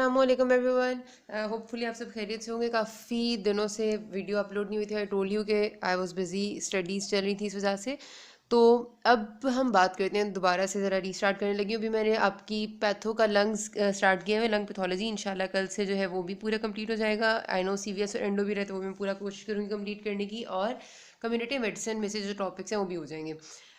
अस्सलामुअलैकुम everyone. Hopefully आप सब खैरियत से होंगे। काफ़ी दिनों से वीडियो अपलोड नहीं हुई थी। आई टोल्ड यू कि आई वाज बिज़ी, स्टडीज़ चल रही थी इस वजह से। तो अब हम बात करते हैं, दोबारा से ज़रा रीस्टार्ट करने लगी हूँ। अभी मैंने आपकी पैथो का लंग्स स्टार्ट किया है, लंग पैथोलॉजी। इंशाल्लाह कल से जो है वो भी पूरा कंप्लीट हो जाएगा। आई नो CVS और एंडो भी रहते, वो मैं पूरा कोशिश करूँगी कंप्लीट करने की। और कम्युनिटी मेडिसिन में से जो टॉपिक्स हैं वो भी हो जाएंगे।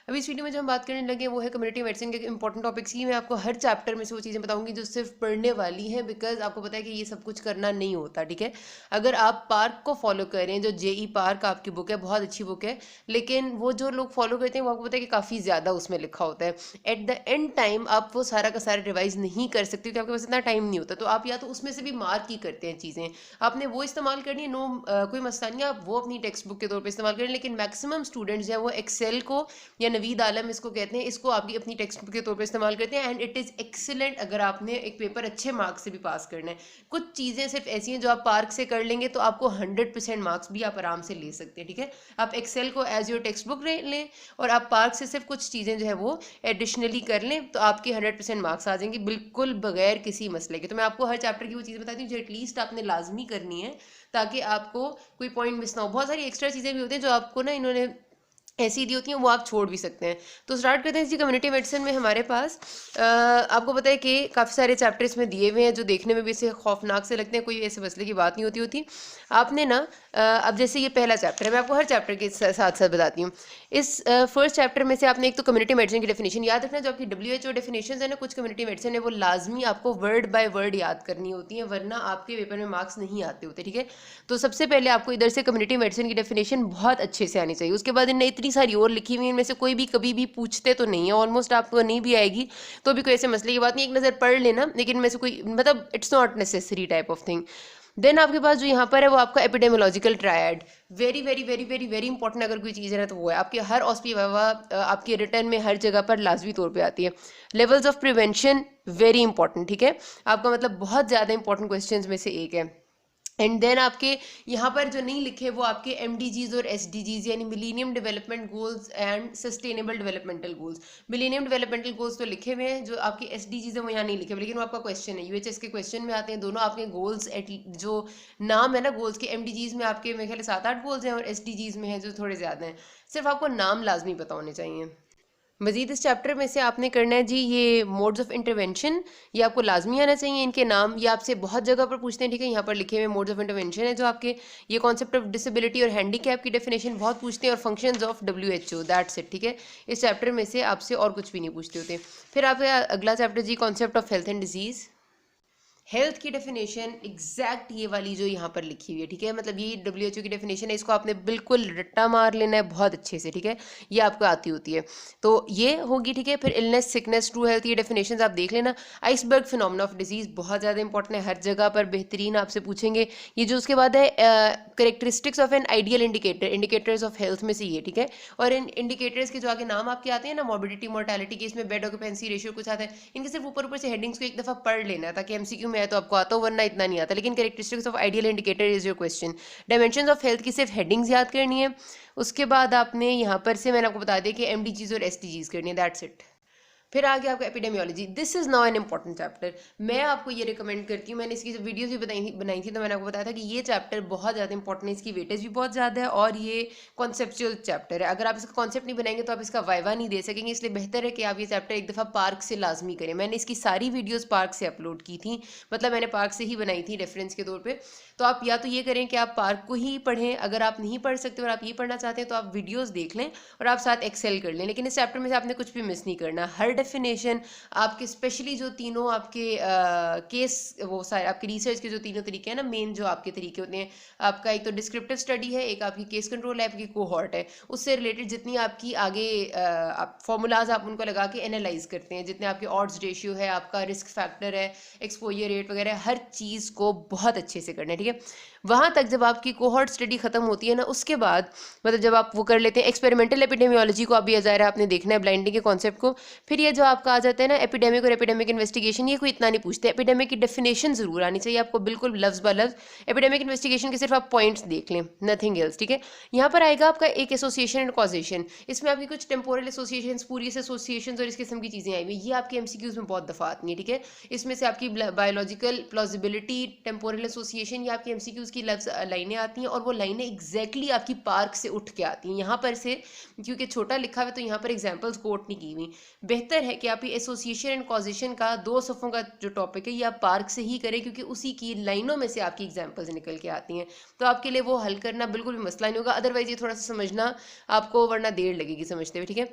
अभी इस वीडियो में जो हम बात करने लगे वो है कम्युनिटी मेडिसिन के इंपॉर्टेंट टॉपिक्स की। मैं आपको हर चैप्टर में से वो चीज़ें बताऊंगी जो सिर्फ पढ़ने वाली हैं, बिकॉज आपको पता है कि ये सब कुछ करना नहीं होता, ठीक है। अगर आप पार्क को फॉलो कर रहे हैं, जो JE पार्क आपकी बुक है, बहुत अच्छी बुक है, लेकिन वो जो लोग फॉलो करते हैं वो आपको पता है कि काफ़ी ज़्यादा उसमें लिखा होता है। एट द एंड टाइम आप वो सारा का सारा रिवाइज नहीं कर सकते क्योंकि आपके पास इतना टाइम नहीं होता। तो आप या तो उसमें से भी मार्क ही करते हैं चीज़ें, आपने वो इस्तेमाल करनी है, नो कोई मसला नहीं, आप वो अपनी टेक्स्ट बुक के तौर पर इस्तेमाल करें। लेकिन मैक्सिमम स्टूडेंट्स जो है वो एक्सेल को, या नवीद आलम इसको कहते हैं, इसको आपकी अपनी टेक्स्ट बुक के तौर पे इस्तेमाल करते हैं। एंड इट इज़ एक्सीलेंट अगर आपने एक पेपर अच्छे मार्क्स से भी पास करना है। कुछ चीज़ें सिर्फ ऐसी हैं जो आप पार्क से कर लेंगे तो आपको 100% मार्क्स भी आप आराम से ले सकते हैं, ठीक है। आप एक्सेल को एज योर टेक्स्ट बुक लें और आप पार्क से सिर्फ कुछ चीज़ें जो है वो एडिशनली कर लें तो आपके 100% मार्क्स आ जाएंगे बिल्कुल बगैर किसी मसले के। तो मैं आपको हर चैप्टर की वो चीज़ बताती हूँ जो एटलीस्ट आपने लाजमी करनी है, ताकि आपको कोई पॉइंट मिस ना हो। बहुत सारी एक्स्ट्रा चीज़ें भी होती हैं जो आपको ना इन्होंने ऐसी दी होती हैं, वो आप छोड़ भी सकते हैं। तो स्टार्ट करते हैं जी। कम्युनिटी मेडिसिन में हमारे पास आपको पता है कि काफ़ी सारे चैप्टर इसमें दिए हुए हैं जो देखने में भी ऐसे खौफनाक से लगते हैं, कोई ऐसे मसले की बात नहीं होती। आपने ना अब जैसे ये पहला चैप्टर है, मैं आपको हर चैप्टर के साथ साथ बताती हूँ। इस फर्स्ट चैप्टर में से आपने एक तो कम्युनिटी मेडिसिन की डेफिनेशन याद रखना। जो आपकी WHO डेफिनेशन है ना, कुछ कम्युनिटी मेडिसिन है वो लाजमी आपको वर्ड बाय वर्ड याद करनी होती है, वरना आपके पेपर में मार्क्स नहीं आते होते, ठीक है। तो सबसे पहले आपको इधर से कम्युनिटी मेडिसिन की डेफिनेशन बहुत अच्छे से आनी चाहिए। उसके बाद इनने इतनी सारी और लिखी हुई, इनमें से कोई भी कभी भी पूछते तो नहीं है, ऑलमोस्ट आपको नहीं भी आएगी तो भी कोई ऐसे मसले की बात नहीं, एक नज़र पढ़ लेना, लेकिन इनमें से कोई मतलब it's not necessary type of thing. Then आपके पास जो यहाँ पर है वो आपका epidemiological triad, very very very very very important. अगर कोई चीज़ है ना तो वो है आपके हर ऑस्पी वावा आपके रिटर्न में हर जगह पर लाजमी तौर पे आती है। Levels of prevention very important, ठीक है, आपका मतलब बहुत ज़्यादा इंपॉर्टेंट क्वेश्चंस में से एक है। एंड देन आपके यहाँ पर जो नहीं लिखे वो आपके MDGs और SDGs यानी millennium development goals and sustainable developmental goals. Millennium developmental goals तो लिखे हुए हैं, जो आपके SDGs है वो यहाँ नहीं लिखे हुए, लेकिन वो आपका क्वेश्चन है, UHS के क्वेश्चन में आते हैं दोनों आपके गोल्स। जो नाम है ना गोल्स के, MDGs में आपके मेरे ख्याल 7-8 गोल्स हैं और SDGs में है जो थोड़े ज़्यादा हैं। सिर्फ आपको नाम लाजमी पता होने चाहिए। मजीद इस चैप्टर में से आपने करना है जी ये मोड्स ऑफ इंटरवेंशन, ये आपको लाजमी आना चाहिए। इनके नाम ये आपसे बहुत जगह पर पूछते हैं, ठीक है। यहाँ पर लिखे हुए मोड्स ऑफ इंटरवेंशन है जो आपके, ये कॉन्सेप्ट ऑफ डिसेबिलिटी और हैंडीकैप की डेफिनेशन बहुत पूछते हैं, और functions of WHO, that's it, ठीक है। इस चैप्टर में से आपसे और कुछ भी नहीं पूछते होते। फिर आपका अगला चैप्टर जी concept of health and disease. Health की डेफिनेशन एग्जैक्ट ये वाली जो यहाँ पर लिखी हुई है, ठीक है, मतलब ये WHO की डेफिनेशन है, इसको आपने बिल्कुल रट्टा मार लेना है बहुत अच्छे से, ठीक है, ये आपको आती होती है तो ये होगी, ठीक है। फिर इलनेस, सिकनेस, ट्रू हेल्थ, ये डेफिनेशन आप देख लेना। आइसबर्ग फिनोमेना ऑफ डिजीज बहुत ज़्यादा इंपॉर्टेंट है, हर जगह पर बेहतरीन आपसे पूछेंगे ये। जो उसके बाद है characteristics of an ideal indicator, indicators of health में से ये, ठीक है। और इन इंडिकेटर्स के जो आगे नाम आपके आते हैं ना, मॉर्बिडिटी, मोर्टेलिटी के, इसमें बेड ऑक्यूपेंसी रेशियो कुछ आता है, इनके सिर्फ ऊपर ऊपर से हेडिंग्स को एक दफ़ा पढ़ लेना है ताकि MCQ में है तो आपको आता हो, वरना इतना नहीं आता। लेकिन characteristics of ideal indicator is your question. Dimensions of health की सिर्फ हेडिंग्स याद करनी है। उसके बाद आपने यहाँ पर से मैंने आपको बता दिया कि MDGs और SDGs करनी है, दैट्स इट। फिर आ गया आपका epidemiology. This is now an important chapter. मैं आपको ये रिकमेंड करती हूँ, मैंने इसकी जब वीडियोस भी बनाई थी तो मैंने आपको बताया था कि ये चैप्टर बहुत ज़्यादा इंपॉर्टेंट है, इसकी वेटेज भी बहुत ज़्यादा है और ये कॉन्सेप्चुअल चैप्टर है। अगर आप इसका कॉन्सेप्ट नहीं बनाएंगे तो आप इसका वाइवा नहीं दे सकेंगे, इसलिए बेहतर है कि आप ये चैप्टर एक दफ़ा पार्क से लाजमी करें। मैंने इसकी सारी वीडियोज़ पार्क से अपलोड की थी, मतलब मैंने पार्क से ही बनाई थी रेफरेंस के तौर पर। तो आप या तो ये करें कि आप पार्क को ही पढ़ें, अगर आप नहीं पढ़ सकते और आप ये पढ़ना चाहते हैं तो आप वीडियोज़ देख लें और आप साथ एक्सेल कर लें। लेकिन इस चैप्टर में से आपने कुछ भी मिस नहीं करना। हर डेफिनेशन आपके, स्पेशली जो तीनों आपके केस, वो सारे आपके रिसर्च के जो तीनों तरीके हैं ना, मेन जो आपके तरीके होते हैं, आपका एक तो डिस्क्रिप्टिव स्टडी है, एक आपकी केस कंट्रोल है, आपकी कोहॉर्ट है, उससे रिलेटेड जितनी आपकी आगे आप फॉर्मूलाज आप उनको लगा के एनालाइज करते हैं, जितने आपके ऑड्स रेशियो है, आपका रिस्क फैक्टर है, एक्सपोजर रेट वगैरह, हर चीज़ को बहुत अच्छे से करना है, ठीक है। वहाँ तक जब आपकी कोहॉर्ट स्टडी खत्म होती है ना, उसके बाद मतलब जब आप वो कर लेते हैं एक्सपेरिमेंटल एपिडेमियोलॉजी को, अभी ज़ाहिर है आपने देखना है ब्लाइंडिंग के कॉन्सेप्ट को, फिर ये ये जो आपका आ जाता है ना एपिडेमिक और एपिडेमिक इन्वेस्टिगेशन, ये कोई इतना नहीं पूछते। एपिडेमिक की डेफिनेशन जरूर आनी चाहिए आपको, बिल्कुल लफ्ज़ ब लफ्ज़। एपिडेमिक इन्वेस्टिगेशन के सिर्फ आप पॉइंट्स देख लें, नथिंग एल्स, ठीक है। यहाँ पर आएगा आपका एक एसोसिएशन एंड कॉजेशन, इसमें आपकी कुछ टेम्पोरल एसोसिएशन, पूरी एसोसिएशन और इस किस्म की चीज़ें आई हुई, ये आपके एमसीक्यूज में बहुत दफ़ा आती हैं, ठीक है। इसमें से आपकी बायोलॉजिकल प्लॉजिबिलिटी, टेम्पोरल एसोसिएशन, ये आपके एमसीक्यूज की लफ्ज़ लाइनें आती हैं, और वो लाइनें एग्जैक्टली आपकी पार्क से उठ के आती हैं। यहाँ पर से क्योंकि छोटा लिखा हुआ है तो यहाँ पर एग्जाम्पल्स कोट नहीं की हुई। बेहतर है कि आप ये एसोसिएशन एंड कॉजेशन का 2 सफ़ों का जो टॉपिक है ये आप पार्क से ही करें, क्योंकि उसी की लाइनों में से आपकी एग्जाम्पल्स निकल के आती हैं, तो आपके लिए वो हल करना बिल्कुल भी मसला नहीं होगा। अदरवाइज ये थोड़ा सा समझना आपको वरना देर लगेगी समझते हुए, ठीक है।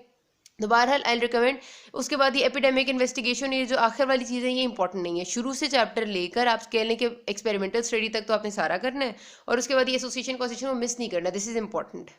तो बहरहाल आई रिकमेंड। उसके बाद ये एपिडेमिक इन्वेस्टिगेशन, ये जो आखिर वाली चीज़ है ये इंपॉर्टेंट नहीं है। शुरू से चैप्टर लेकर आप कह लें कि एक्सपेरिमेंटल स्टडी तक तो आपने सारा करना है, और उसके बाद ये एसोसिएशन कॉजेशन को मिस नहीं करना, दिस इज़ इंपॉर्टेंट।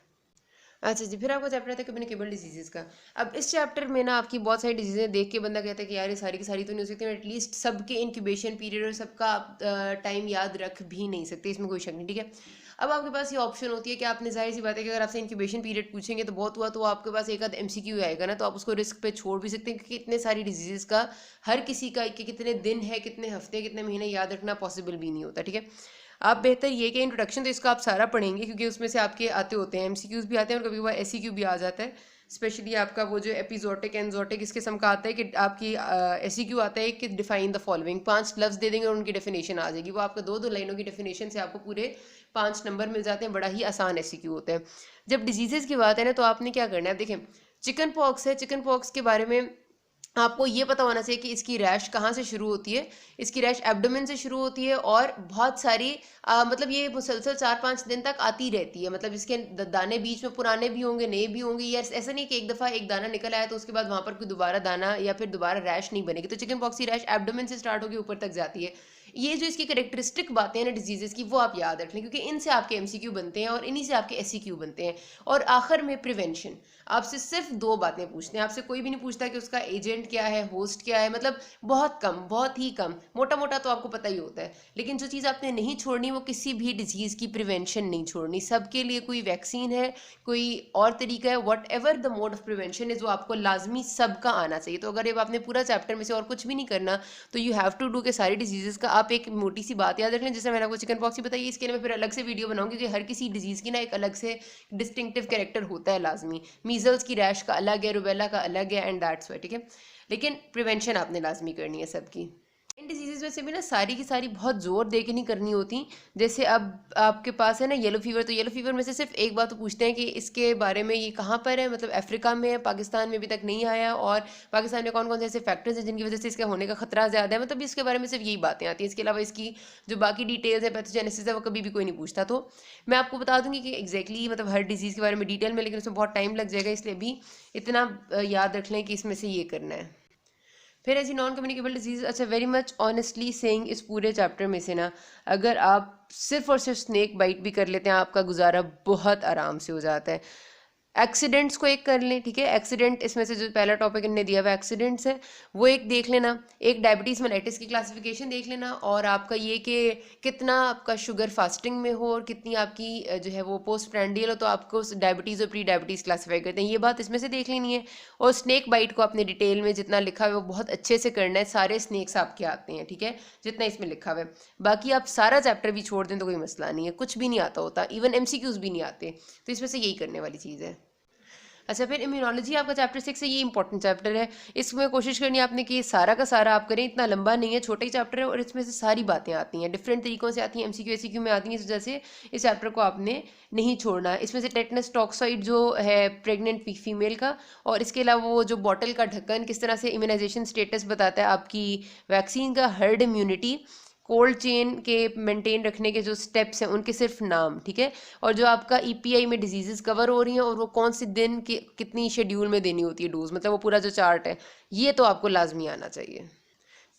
अच्छा जी, फिर आपका चैप्टर आता है कम्युनिकेबल डिजीज़ का। अब इस चैप्टर में ना आपकी बहुत सारी डिजीज़ें देख के बंदा कहता है कि यार ये सारी की सारी तो नहीं हो सकती, एटलीस्ट सबके इंक्यूबेशन पीरियड और सबका टाइम याद रख भी नहीं सकते, इसमें कोई शक नहीं, ठीक है। अब आपके पास ये ऑप्शन होती है कि आपने, जाहिर सी बात है कि अगर आपसे इंक्यूबेशन पीरियड पूछेंगे तो बहुत हुआ तो आपके पास एक आध एमसीक्यू आएगा ना, तो आप उसको रिस्क पे छोड़ भी सकते हैं, क्योंकि इतने सारी डिजीज़ का हर किसी का कि कितने दिन है, कितने हफ्ते, कितने महीने याद रखना पॉसिबल भी नहीं होता, ठीक है। आप बेहतर ये कि इंट्रोडक्शन तो इसका आप सारा पढ़ेंगे, क्योंकि उसमें से आपके आते होते हैं एमसीक्यूज भी आते हैं और कभी कभार एससीक्यू भी आ जाता है। स्पेशली आपका वो जो एपिजोटिक एंजोटिक इस किस्म का आता है कि आपकी एससीक्यू आता है कि डिफाइन द फॉलोइंग, 5 लफ्ज़ दे देंगे और उनकी डेफिनेशन आ जाएगी। वो आपको 2-2 लाइनों की डेफिनेशन से आपको पूरे 5 नंबर मिल जाते हैं, बड़ा ही आसान एससीक्यू होता है। जब डिजीज़ की बात है ना, तो आपने क्या करना है, देखें चिकन पॉक्स है, चिकन पॉक्स के बारे में आपको ये पता होना चाहिए कि इसकी रैश कहाँ से शुरू होती है। इसकी रैश एब्डोमेन से शुरू होती है, और बहुत सारी मतलब ये मुसलसल 4-5 दिन तक आती रहती है। मतलब इसके दाने बीच में पुराने भी होंगे, नए भी होंगे, या ऐसा नहीं कि एक दफ़ा एक दाना निकल आया तो उसके बाद वहाँ पर कोई दोबारा दाना या फिर दोबारा रैश नहीं बनेगी। तो चिकन पॉक्स की रैश एब्डोमेन से स्टार्ट होकर ऊपर तक जाती है। ये जो इसकी करेक्टरिस्टिक बातें हैं ना डिजीज़ की, वो आप याद रख लें, क्योंकि इनसे आपके एमसीक्यू बनते हैं और इन्हीं से आपके एससीक्यू बनते हैं। और आखिर में प्रिवेंशन, आपसे सिर्फ 2 बातें पूछते हैं, आपसे कोई भी नहीं पूछता कि उसका एजेंट क्या है, होस्ट क्या है, मतलब बहुत कम, बहुत ही कम, मोटा मोटा तो आपको पता ही होता है। लेकिन जो चीज़ आपने नहीं छोड़नी वो किसी भी डिजीज़ की प्रिवेंशन नहीं छोड़नी। सबके लिए कोई वैक्सीन है, कोई और तरीका है, what ever the mode of prevention है, जो आपको लाजमी सबका आना चाहिए। तो अगर ये आपने पूरा चैप्टर में से और कुछ भी नहीं करना, तो यू हैव टू डू के सारी डिजीज़ का आप एक मोटी सी बात याद रख लें। जैसे मैंने आपको चिकन पॉक्स ही बताई, इसके लिए मैं फिर अलग से वीडियो बनाऊंगी, क्योंकि हर किसी डिजीज़ की ना एक अलग से डिस्टिंक्टिव कैरेक्टर होता है लाजमी। मीजल्स की रैश का अलग है, रुबेला का अलग है, एंड दैट्स वाई, ठीक है। लेकिन प्रिवेंशन आपने लाजमी करनी है सबकी। इन डिजीज़ में से भी ना सारी की सारी बहुत ज़ोर दे के नहीं करनी होती। जैसे अब आपके पास है ना येलो फीवर, तो येलो फीवर में से सिर्फ एक बात तो पूछते हैं कि इसके बारे में ये कहाँ पर है, मतलब अफ्रीका में है, पाकिस्तान में अभी तक नहीं आया, और पाकिस्तान में कौन कौन से ऐसे फैक्टर्स हैं जिनकी वजह से इसके होने का खतरा ज़्यादा है। मतलब इसके बारे में सिर्फ यही बातें आती हैं, इसके अलावा इसकी जो बाकी डिटेल्स है, पैथोजेनेसिस है, वो कभी भी कोई नहीं पूछता। तो मैं आपको बता दूंगी कि एग्जैक्टली मतलब हर डिजीज़ के बारे में डिटेल में, लेकिन उसमें बहुत टाइम लग जाएगा, इसलिए भी इतना याद रख लें कि इसमें से ये करना है। फिर ऐसी नॉन कम्युनिकेबल डिजीज, अच्छा वेरी मच ऑनेस्टली सेइंग, इस पूरे चैप्टर में से ना अगर आप सिर्फ और सिर्फ स्नेक बाइट भी कर लेते हैं, आपका गुजारा बहुत आराम से हो जाता है। एक्सीडेंट्स को एक कर लें, ठीक है। एक्सीडेंट इसमें से जो पहला टॉपिक इन्होंने दिया हुआ एक्सीडेंट्स है, वो एक देख लेना। एक डायबिटीज़ मेलाइटिस की क्लासिफिकेशन देख लेना, और आपका ये कि कितना आपका शुगर फास्टिंग में हो और कितनी आपकी जो है वो पोस्ट प्रैंडियल हो, तो आपको डायबिटीज़ और प्री डायबिटीज़ क्लासीफाई करते हैं, ये बात इसमें से देख लेनी है। और स्नेक बाइट को आपने डिटेल में जितना लिखा हुआ है वो बहुत अच्छे से करना है। सारे स्नेक्स आपके आते हैं, ठीक है, जितना इसमें लिखा हुआ है। बाकी आप सारा चैप्टर भी छोड़ दें तो कोई मसला नहीं है, कुछ भी नहीं आता होता, इवन एमसीक्यूज़ भी नहीं आते, तो इसमें से यही करने वाली चीज़ है। अच्छा, फिर इम्यूनोलॉजी आपका चैप्टर 6 है, ये इंपॉर्टेंट चैप्टर है। इसमें कोशिश करनी है आपने कि सारा का सारा आप करें, इतना लंबा नहीं है, छोटा ही चैप्टर है, और इसमें से सारी बातें आती हैं, डिफरेंट तरीकों से आती हैं, एमसीक्यू एससीक्यू में आती हैं, इस वजह से इस चैप्टर को आपने नहीं छोड़ना। इसमें से टेटनस टॉक्साइड जो है प्रेग्नेंट फीमेल का, और इसके अलावा वो जो बॉटल का ढक्कन किस तरह से इम्यूनाइजेशन स्टेटस बताता है आपकी वैक्सीन का, हर्ड इम्यूनिटी, कोल्ड चेन के मेंटेन रखने के जो स्टेप्स हैं उनके सिर्फ नाम, ठीक है, और जो आपका ईपीआई में डिजीजेस कवर हो रही हैं और वो कौन से दिन की कितनी शेड्यूल में देनी होती है डोज, मतलब वो पूरा जो चार्ट है, ये तो आपको लाजमी आना चाहिए।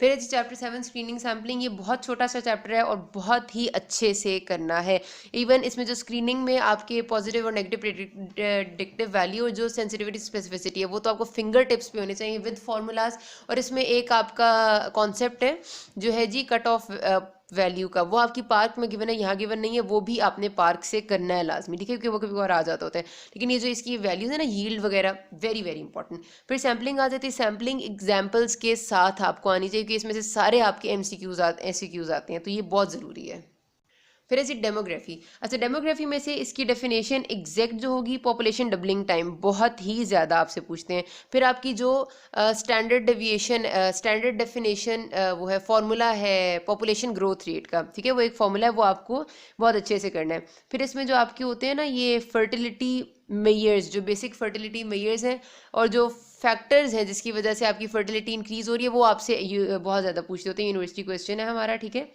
फिर जी चैप्टर 7 स्क्रीनिंग सैम्पलिंग, ये बहुत छोटा सा चैप्टर है और बहुत ही अच्छे से करना है। इवन इसमें जो स्क्रीनिंग में आपके पॉजिटिव और नेगेटिव प्रेडिक्टिव वैल्यू और जो सेंसिटिविटी स्पेसिफिसिटी है वो तो आपको फिंगर टिप्स पे होने चाहिए विद फार्मूलाज। और इसमें एक आपका कॉन्सेप्ट है जो है जी कट ऑफ वैल्यू का, वो आपकी पार्क में गिवन है, यहाँ गिवन नहीं है, वो भी आपने पार्क से करना है लाजमी, ठीक है, क्योंकि वो कभी कभार आ जाता होता है। लेकिन ये जो इसकी वैल्यूज है ना, यील्ड वगैरह, वेरी वेरी इंपॉर्टेंट। फिर सैम्पलिंग आ जाती है, सैम्पलिंग एग्जाम्पल्स के साथ आपको आनी चाहिए, क्योंकि इसमें से सारे आपके एमसीक्यूज आते हैं, तो ये बहुत ज़रूरी है। फिर ऐसी डेमोग्राफी। अच्छा, डेमोग्राफी में से इसकी डेफिनेशन एग्जैक्ट जो होगी, पॉपुलेशन डबलिंग टाइम, बहुत ही ज़्यादा आपसे पूछते हैं। फिर आपकी जो स्टैंडर्ड डेविएशन, स्टैंडर्ड डेफिनेशन, वो है फॉर्मूला है पॉपुलेशन ग्रोथ रेट का, ठीक है, वो एक फॉर्मूला है, वो आपको बहुत अच्छे से करना है। फिर इसमें जो आपके होते हैं ना ये फर्टिलिटी मेयर्स, जो बेसिक फर्टिलिटी मेयर्स हैं और जो फैक्टर्स हैं जिसकी वजह से आपकी फर्टिलिटी इंक्रीज हो रही है, वो आपसे बहुत ज़्यादा पूछते होते हैं, यूनिवर्सिटी क्वेश्चन है हमारा, ठीक है।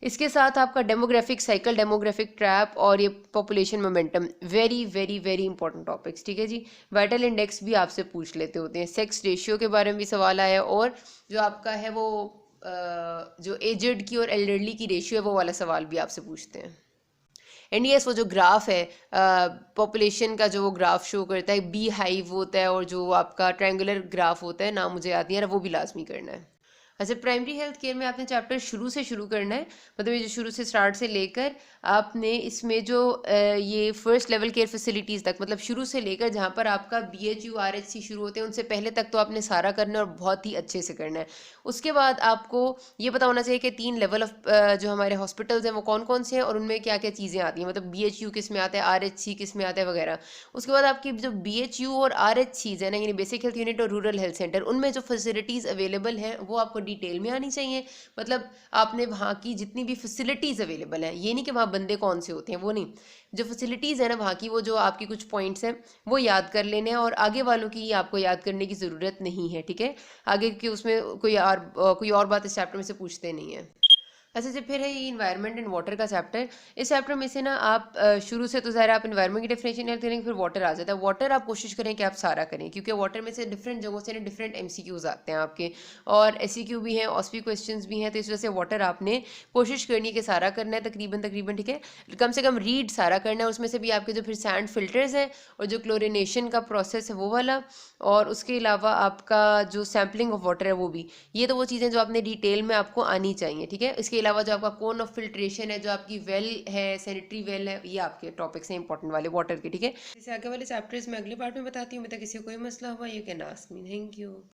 इसके साथ आपका डेमोग्राफिक साइकिल, डेमोग्राफिक ट्रैप और ये population momentum, very very very important topics, ठीक है जी। वाइटल इंडेक्स भी आपसे पूछ लेते होते हैं, सेक्स रेशियो के बारे में भी सवाल आया, और जो आपका है वो जो एजड की और एल्डरली की रेशियो है, वो वाला सवाल भी आपसे पूछते हैं। एनडीएस वो जो ग्राफ है पॉपुलेशन का, जो वो ग्राफ शो करता है, बी हाइव होता है, और जो आपका ट्रायंगुलर ग्राफ होता है, नाम मुझे याद नहीं आ रहा, वो भी लाजमी करना है। अच्छा, प्राइमरी हेल्थ केयर में आपने चैप्टर शुरू से शुरू करना है, मतलब ये जो शुरू से स्टार्ट से लेकर आपने इसमें जो ये फर्स्ट लेवल केयर फैसिलिटीज़ तक, मतलब शुरू से लेकर जहाँ पर आपका BHU RHC शुरू होते हैं, उनसे पहले तक तो आपने सारा करना है और बहुत ही अच्छे से करना है। उसके बाद आपको ये पता होना चाहिए कि 3 लेवल ऑफ जो हमारे हॉस्पिटल्स हैं वो कौन कौन से हैं और उनमें क्या क्या चीज़ें आती हैं, मतलब BHU किस में आता है, RHC किस में आता है वगैरह। उसके बाद आपकी जो BHU और RHCs है ना, यानी बेसिक हेल्थ यूनिट और रूरल हेल्थ सेंटर, उनमें जो फैसिलिटीज़ अवेलेबल हैं वो आपको डिटेल में आनी चाहिए। मतलब आपने वहाँ की जितनी भी फैसिलिटीज़ अवेलेबल हैं, ये नहीं कि वहाँ बंदे कौन से होते हैं, वो नहीं, जो फैसिलिटीज़ है ना वहाँ की, वो जो आपकी कुछ पॉइंट्स हैं वो याद कर लेने हैं, और आगे वालों की आपको याद करने की ज़रूरत नहीं है, ठीक है। आगे की उसमें कोई और बात इस चैप्टर में से पूछते नहीं है। अच्छा जी, फिर है ये इन्वायरमेंट एंड वाटर का चैप्टर। इस चैप्टर में से ना आप शुरू से तो ज़ाहिर आप इन्वायरमेंट की डेफिनेशन याद करेंगे, फिर वाटर आ जाता है। वाटर आप कोशिश करें कि आप सारा करें, क्योंकि वाटर में से डिफरेंट जगहों से ना डिफरेंट MCQs आते हैं आपके, और SCQ भी हैं, ऑस्पी क्वेश्चंस भी हैं, तो इस वजह से वाटर आपने कोशिश करनी है कि सारा करना है तकरीबन तकरीबन, ठीक है, कम से कम रीड सारा करना है। उसमें से भी आपके जो फिर सैंड फिल्टर्स हैं और जो क्लोरिनेशन का प्रोसेस है वो वाला, और उसके अलावा आपका जो सैम्पलिंग ऑफ वाटर है वो भी, ये तो वो चीज़ें जो आपने डिटेल में आपको आनी चाहिए, ठीक है। इसके अलावा जो आपका कोन ऑफ फिल्ट्रेशन है, जो आपकी वेल है, सैनिटरी वेल है, ये आपके टॉपिक्स हैं इंपॉर्टेंट वाले वाटर के, ठीक है। जैसे आगे वाले चैप्टर्स में अगले पार्ट में बताती हूँ। मैं तक किसी को कोई मसला हुआ, you can ask me. Thank you.